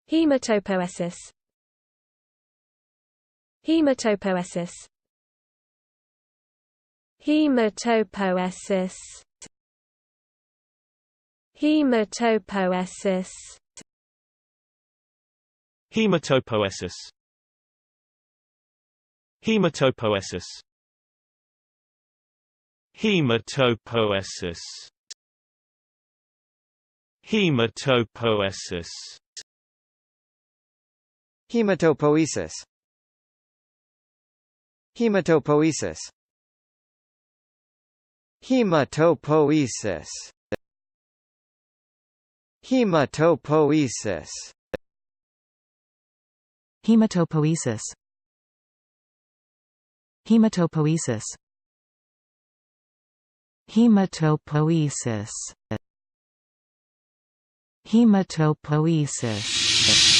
Haematopoiesis. Haematopoiesis. Haematopoiesis. Haematopoiesis. Haematopoiesis. Haematopoiesis. Haematopoiesis. Haematopoiesis. Haematopoiesis. Haematopoiesis. Haematopoiesis. Haematopoiesis. Haematopoiesis. Haematopoiesis. Haematopoiesis. Haematopoiesis.